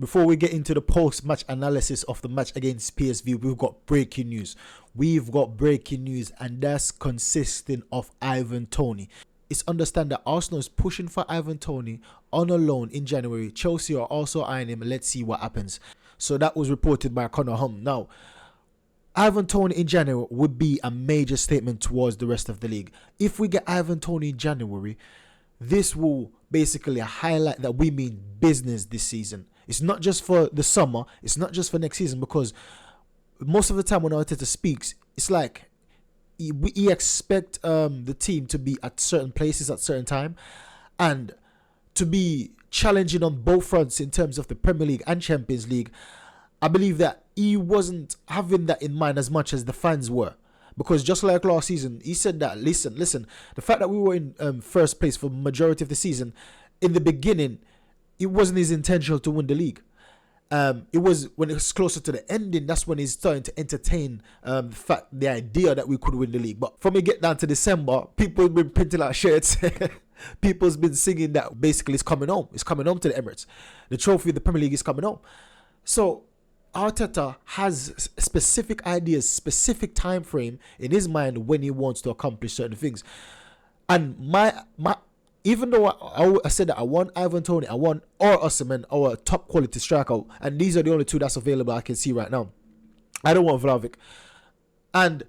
before we get into the post-match analysis of the match against PSV, we've got breaking news. And that's consisting of Ivan Toney. It's understood that Arsenal is pushing for Ivan Toney on a loan in January. Chelsea are also eyeing him. Let's see what happens. So that was reported by Connor Hum. Now, Ivan Toney in January would be a major statement towards the rest of the league. If we get Ivan Toney in January, this will basically highlight that we mean business this season. It's not just for the summer. It's not just for next season, because most of the time when Arteta speaks, it's like we expect the team to be at certain places at certain time and to be challenging on both fronts in terms of the Premier League and Champions League. I believe that he wasn't having that in mind as much as the fans were, because just like last season, he said that listen, the fact that we were in first place for the majority of the season, in the beginning, it wasn't his intention to win the league. It was when it was closer to the ending, that's when he's starting to entertain the idea that we could win the league. But from we get down to December, people have been printing out shirts. People's been singing that basically it's coming home. It's coming home to the Emirates. The trophy of the Premier League is coming home. So Arteta has specific ideas, specific time frame in his mind when he wants to accomplish certain things. And my even though I said that I want Ivan Toney, I want or Osimhen, or a top quality striker, and these are the only two that's available I can see right now. I don't want Vlahovic. And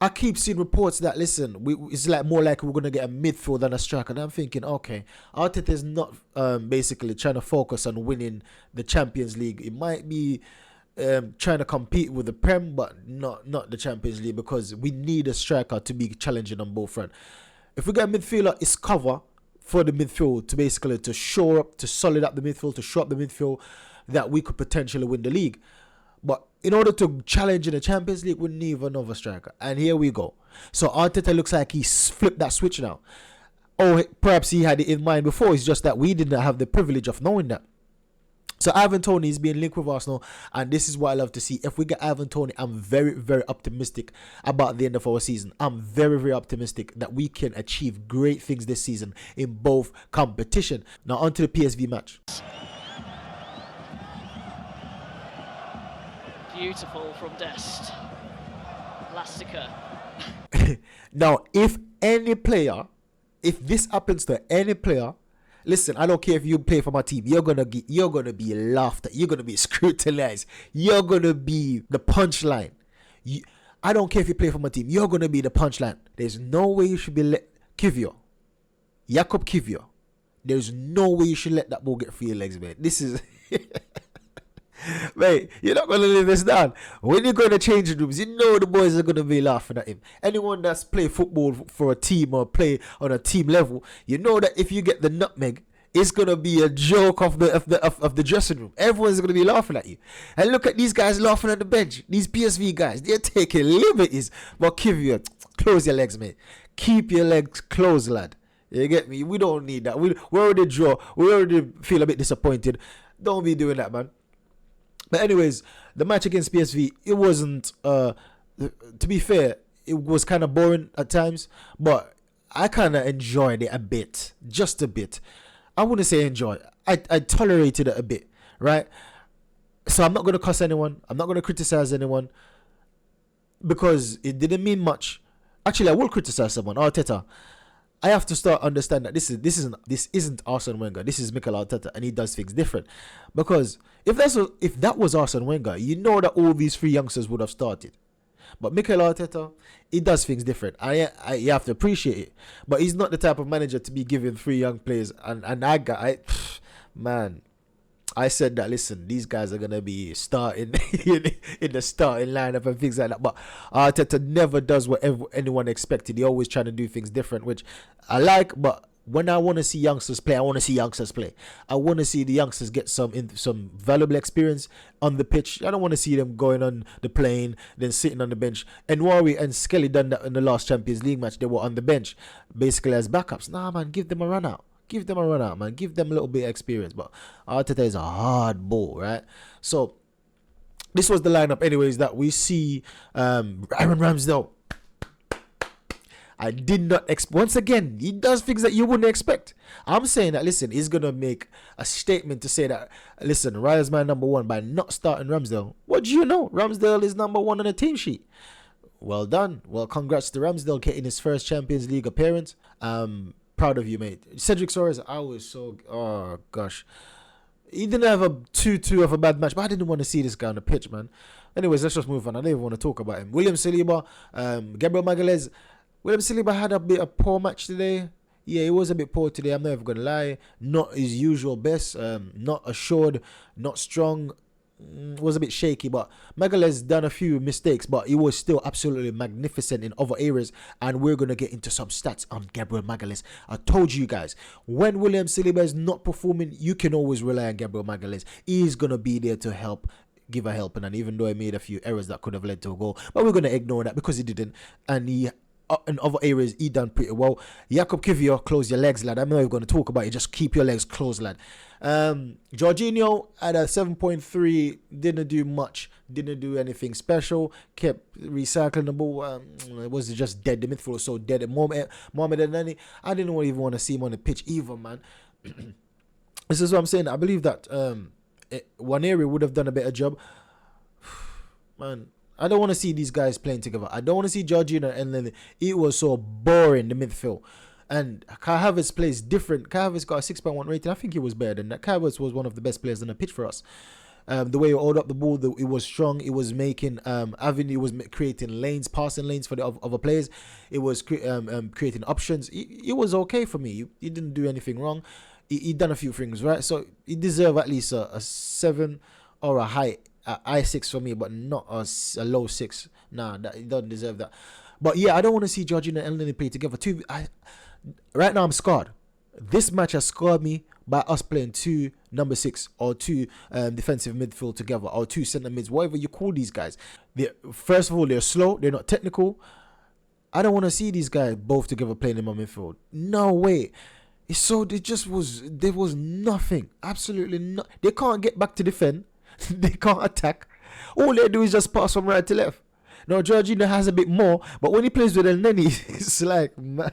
I keep seeing reports that, listen, it's like more like we're going to get a midfield than a striker. And I'm thinking, okay, Arteta is not basically trying to focus on winning the Champions League. It might be trying to compete with the Prem, but not the Champions League, because we need a striker to be challenging on both fronts. If we get a midfielder, it's cover for the midfield to basically to shore up, to solid up the midfield, to shore up the midfield, that we could potentially win the league. But in order to challenge in the Champions League, we need another striker. And here we go. So Arteta looks like he's flipped that switch now. Or perhaps he had it in mind before. It's just that we didn't have the privilege of knowing that. So Ivan Toney is being linked with Arsenal. And this is what I love to see. If we get Ivan Toney, I'm very, very optimistic about the end of our season. I'm very, very optimistic that we can achieve great things this season in both competition. Now on to the PSV match. Beautiful from Dest. Lastica. Now, if this happens to any player, listen, I don't care if you play for my team, you're gonna be laughed at, you're gonna be scrutinized, you're gonna be the punchline. I don't care if you play for my team, you're gonna be the punchline. There's no way you should be Jakob Kivior. There's no way you should let that ball get through your legs, man. This is mate, you're not going to live this down. When you go in the changing rooms, you know the boys are going to be laughing at him. Anyone that's played football for a team or play on a team level, you know that if you get the nutmeg, it's going to be a joke of the dressing room. Everyone's going to be laughing at you. And look at these guys laughing at the bench. These PSV guys, they're taking liberties. But Kivior, close your legs, mate. Keep your legs closed, lad. You get me? We don't need that. We already draw. We already feel a bit disappointed. Don't be doing that, man. But anyways, the match against PSV, it wasn't, to be fair, it was kind of boring at times, but I kind of enjoyed it a bit, just a bit. I wouldn't say enjoy. I tolerated it a bit, right? So I'm not going to cuss anyone. I'm not going to criticize anyone because it didn't mean much. Actually, I will criticize someone, Arteta. I have to start understand that this isn't Arsene Wenger. This is Mikel Arteta, and he does things different. Because if that was Arsene Wenger, you know that all these three youngsters would have started. But Mikel Arteta, he does things different. You have to appreciate it. But he's not the type of manager to be giving three young players. I said that, listen, these guys are going to be starting in the starting lineup and things like that. But Arteta never does what anyone expected. He always trying to do things different, which I like. But when I want to see youngsters play, I want to see youngsters play. I want to see the youngsters get some valuable experience on the pitch. I don't want to see them going on the plane, then sitting on the bench. And Nwari and Skelly done that in the last Champions League match. They were on the bench, basically as backups. Nah, man, give them a run out. Give them a run out, man. Give them a little bit of experience. But Arteta is a hard ball, right? So this was the lineup anyways that we see. Aaron Ramsdale. I did not expect. Once again, he does things that you wouldn't expect. I'm saying that, listen, he's going to make a statement to say that, listen, Raya's my number one by not starting Ramsdale. What do you know? Ramsdale is number one on the team sheet. Well done. Well, congrats to Ramsdale getting his first Champions League appearance. Proud of you, mate. Cedric Soares, I was so... Oh, gosh. He didn't have a 2-2 of a bad match, but I didn't want to see this guy on the pitch, man. Anyways, let's just move on. I don't even want to talk about him. William Saliba, Gabriel Magalhaes. William Saliba had a bit of poor match today. Yeah, he was a bit poor today, I'm not even going to lie. Not his usual best. Not assured, not strong. Was a bit shaky, but Magalhaes done a few mistakes, but he was still absolutely magnificent in other areas, and we're going to get into some stats on Gabriel Magalhaes. I told you guys, when William Saliba is not performing, you can always rely on Gabriel Magalhaes. He's going to be there to help, give a helping, and even though he made a few errors that could have led to a goal, but we're going to ignore that because he didn't, and he in other areas he done pretty well. Jakub Kiwior, close your legs, lad. I'm not even going to talk about it, just keep your legs closed, lad. Jorginho had a 7.3, didn't do much, didn't do anything special, kept recycling the ball. It was just dead. The midfield was so dead. Mohamed Elneny, I didn't even want to see him on the pitch either, man. This is what I'm saying. I believe that one area would have done a better job. Man, I don't want to see these guys playing together. I don't want to see Jorginho and Elneny. It was so boring, the midfield. And Kai Havertz plays different. Kai Havertz got a 6.1 rating. I think he was better than that. Kai Havertz was one of the best players on the pitch for us. The way he held up the ball, it was strong. It was making avenue. It was creating lanes, passing lanes for the other players. It was creating options. It was okay for me. He didn't do anything wrong. He done a few things right. So he deserved at least a 7 or a high 6 for me, but not a low 6. Nah, he doesn't deserve that. But yeah, I don't want to see Jorginho and Elneny play together. Right now I'm scarred. This match has scarred me by us playing 2 number 6 or 2 defensive midfield together, or 2 centre mids, whatever you call these guys. First of all, they're slow, they're not technical. I don't want to see these guys both together playing in my midfield. No way. There was nothing, absolutely nothing. They can't get back to defend. They can't attack. All they do is just pass from right to left. Now Jorginho has a bit more, but when he plays with Elneny, it's like, man,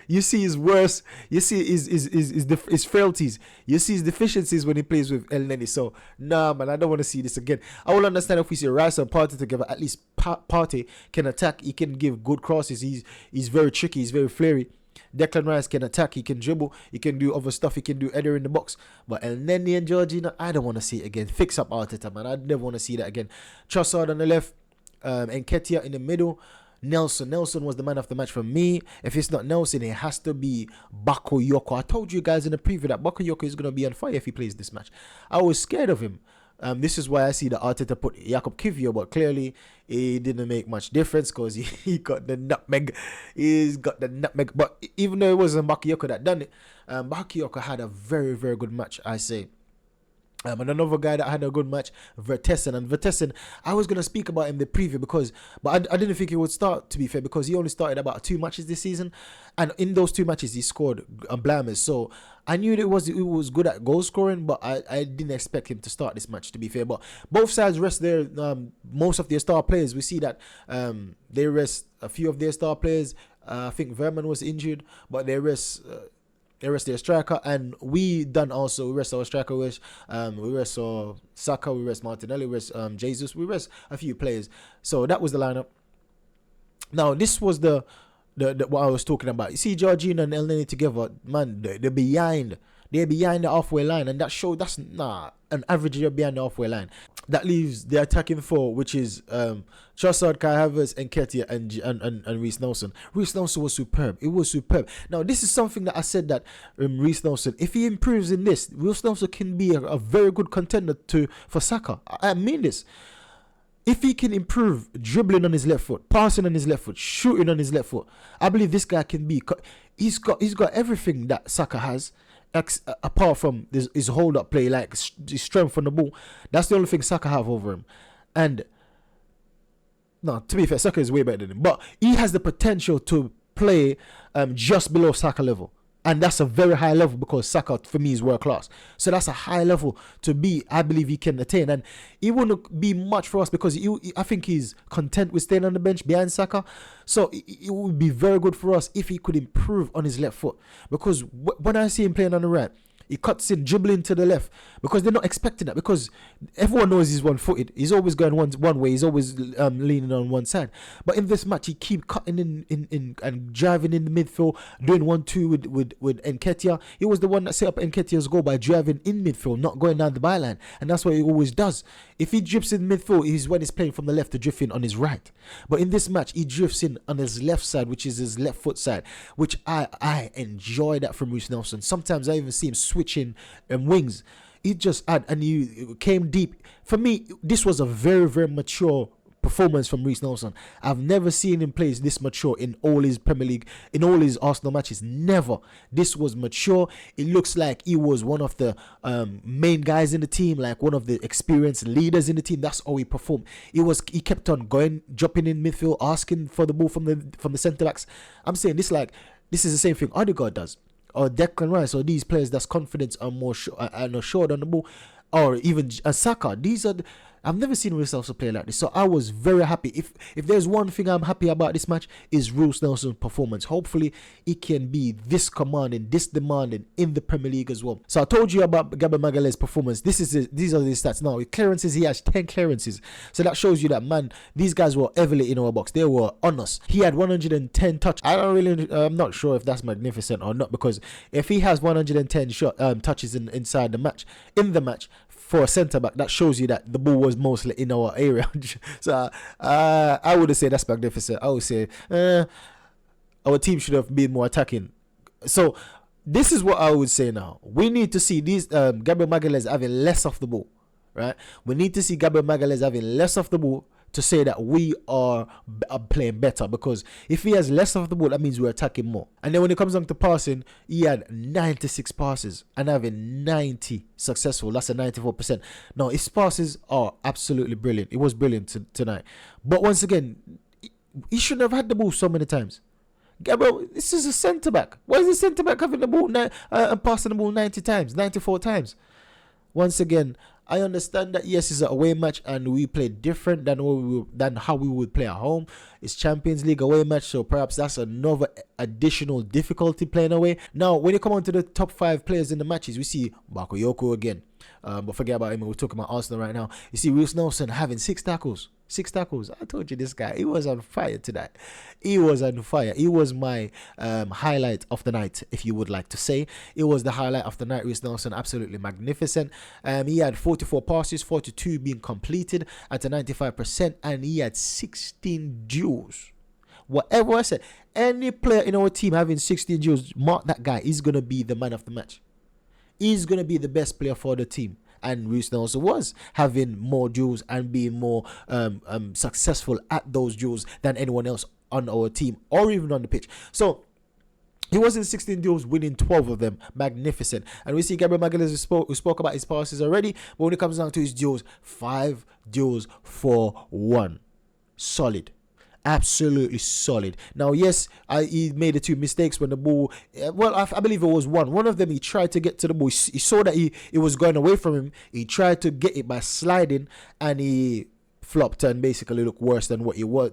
you see his worst, you see his frailties, you see his deficiencies when he plays with Elneny. So nah, man, I don't want to see this again. I will understand if we see Rice and Partey together. At least Partey can attack, he can give good crosses, he's very tricky, he's very flary. Declan Rice can attack, he can dribble, he can do other stuff, he can do header in the box. But Elneny and Jorginho, I don't want to see it again. Fix up Arteta, man. I never want to see that again. Trossard on the left, Nketiah in the middle. Nelson was the man of the match for me. If it's not Nelson, it has to be Bakayoko. I told you guys in the preview that Bakayoko is going to be on fire if he plays this match. I was scared of him. This is why I see the Arteta put Jakub Kiwior, but clearly it didn't make much difference because he got the nutmeg. He's got the nutmeg. But even though it wasn't Bakayoko that done it, Bakayoko had a very, very good match, I say. And another guy that had a good match, Vertessen. And Vertessen, I was going to speak about him in the preview but I didn't think he would start, to be fair, because he only started about 2 matches this season. And in those 2 matches, he scored blammers. So I knew that he was good at goal scoring, but I didn't expect him to start this match, to be fair. But both sides rest most of their star players. We see that they rest a few of their star players. I think Verman was injured, but they rest their striker, and we rest our striker, we rest our Saka, we rest Martinelli, we rest Jesus, we rest a few players. So that was the lineup. Now this was the what I was talking about. You see Jorginho and Elneny together, man, they're behind the halfway line, and that's an average year behind the halfway line. That leaves the attacking four, which is Trossard, Kai Havertz, Nketiah, and Reece Nelson. Reece Nelson was superb. It was superb. Now, this is something that I said that Reece Nelson, if he improves in this, Reece Nelson can be a very good contender for Saka. I mean this. If he can improve dribbling on his left foot, passing on his left foot, shooting on his left foot, I believe this guy can be. He's got everything that Saka has. Apart from his hold-up play, like his strength on the ball. That's the only thing Saka have over him. And no, to be fair, Saka is way better than him, but he has the potential to play just below Saka level. And that's a very high level because Saka, for me, is world class. So that's a high level to be, I believe he can attain. And it wouldn't be much for us because I think he's content with staying on the bench behind Saka. So it would be very good for us if he could improve on his left foot. Because when I see him playing on the right, he cuts in, dribbling to the left because they're not expecting that because everyone knows he's one-footed. He's always going one way. He's always leaning on one side. But in this match, he keep cutting in and driving in the midfield, doing 1-2 with Nketiah. He was the one that set up Nketiah's goal by driving in midfield, not going down the byline. And that's what he always does. If he drifts in midfield, he's when he's playing from the left to drift in on his right. But in this match, he drifts in on his left side, which is his left foot side, which I enjoy that from Reiss Nelson. Sometimes I even see him switching wings. He just and he came deep. For me, this was a very, very mature performance from Reiss Nelson. I've never seen him play this mature in all his Premier League, in all his Arsenal matches. Never. This was mature. It looks like he was one of the main guys in the team, like one of the experienced leaders in the team. That's how he performed. He kept on going, dropping in midfield, asking for the ball from the centre backs. I'm saying this is the same thing Odegaard does, or Declan Rice, or these players that's confidence are more assured on the ball, or even Saka. I've never seen Reiss Nelson play like this, so I was very happy. If there's one thing I'm happy about this match, is Reiss Nelson's performance. Hopefully, it can be this commanding, this demanding in the Premier League as well. So I told you about Gabriel Magalhaes' performance. These are the stats now. With clearances, he has 10 clearances. So that shows you that, man, these guys were heavily in our box. They were on us. He had 110 touches. I'm not sure if that's magnificent or not, because if he has 110 touches in the match for a centre back, that shows you that the ball was mostly in our area. So I would say that's magnificent. I would say our team should have been more attacking. So this is what I would say now. We need to see these Gabriel Magalhaes having less of the ball, right? We need to see Gabriel Magalhaes having less of the ball to say that we are playing better, because if he has less of the ball, that means we're attacking more. And then when it comes down to passing, he had 96 passes and having 90 successful. That's a 94%. Now, his passes are absolutely brilliant. It was brilliant tonight. But once again, he shouldn't have had the ball so many times. Gabriel, this is a centre-back. Why is the centre-back having the ball and passing the ball 90 times, 94 times? Once again, I understand that, yes, it's an away match and we play different than how we would play at home. It's Champions League away match, so perhaps that's another additional difficulty playing away. Now, when you come on to the top 5 players in the matches, we see Bakayoko again. But forget about him. We're talking about Arsenal right now. You see Reiss Nelson having 6 tackles. 6 tackles. I told you this guy, he was on fire tonight. He was on fire. He was my highlight of the night, if you would like to say. It was the highlight of the night. Reiss Nelson, absolutely magnificent. He had 44 passes, 42 being completed at a 95%, and he had 16 duels. Whatever I said, any player in our team having 16 duels, mark that guy. He's going to be the man of the match. He's going to be the best player for the team. And Reiss Nelson was having more duels and being more successful at those duels than anyone else on our team or even on the pitch. So he was in 16 duels, winning 12 of them. Magnificent. And we see Gabriel Magalhaes, we spoke about his passes already. But when it comes down to his duels, 5 duels for 1. Solid. Absolutely solid. Now, yes, he made the 2 mistakes when the ball, I believe it was one of them. He tried to get to the ball. He saw that it was going away from him. He tried to get it by sliding, and he flopped and basically looked worse than what it was,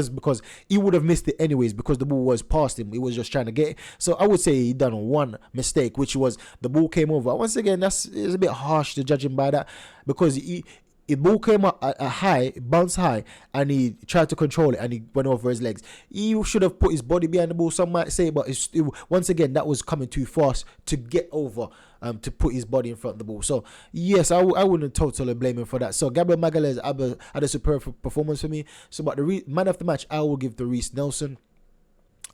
because he would have missed it anyways, because the ball was past him. He was just trying to get it. So I would say he done one mistake, which was the ball came over. Once again, it's a bit harsh to judge him by that, because the ball came up bounced high, and he tried to control it, and he went over his legs. He should have put his body behind the ball, some might say, but once again, that was coming too fast to get over, to put his body in front of the ball. So, yes, I wouldn't totally blame him for that. So, Gabriel Magalhaes had a superb performance for me. So, but the man of the match, I will give to Reiss Nelson.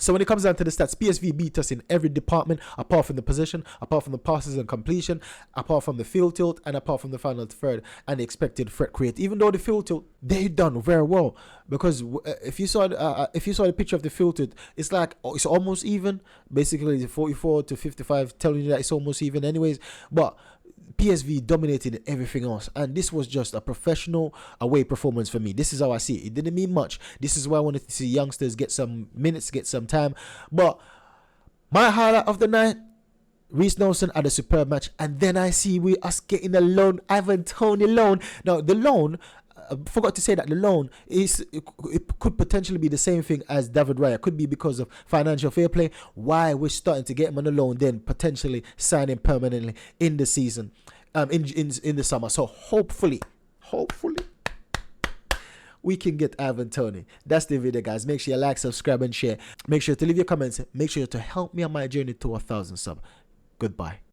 So when it comes down to the stats, PSV beat us in every department, apart from the possession, apart from the passes and completion, apart from the field tilt, and apart from the final third and the expected threat create. Even though the field tilt, they done very well, because if you saw the picture of the field tilt, it's like it's almost even. Basically, 44 to 55, telling you that it's almost even, anyways. But PSV dominated everything else, and this was just a professional away performance for me. This is how I see it. It didn't mean much. This is why I wanted to see youngsters get some minutes, get some time. But My highlight of the night, Reece Nelson had a superb match, and then I see us getting a loan, Ivan Toney loan. Now the loan, I forgot to say that the loan it could potentially be the same thing as David Raya. Could be because of financial fair play. Why we're starting to get him on a loan, then potentially sign him permanently in the season, in the summer. So hopefully, we can get Ivan Toney. That's the video, guys. Make sure you like, subscribe, and share. Make sure to leave your comments. Make sure to help me on my journey to 1,000 subs. Goodbye.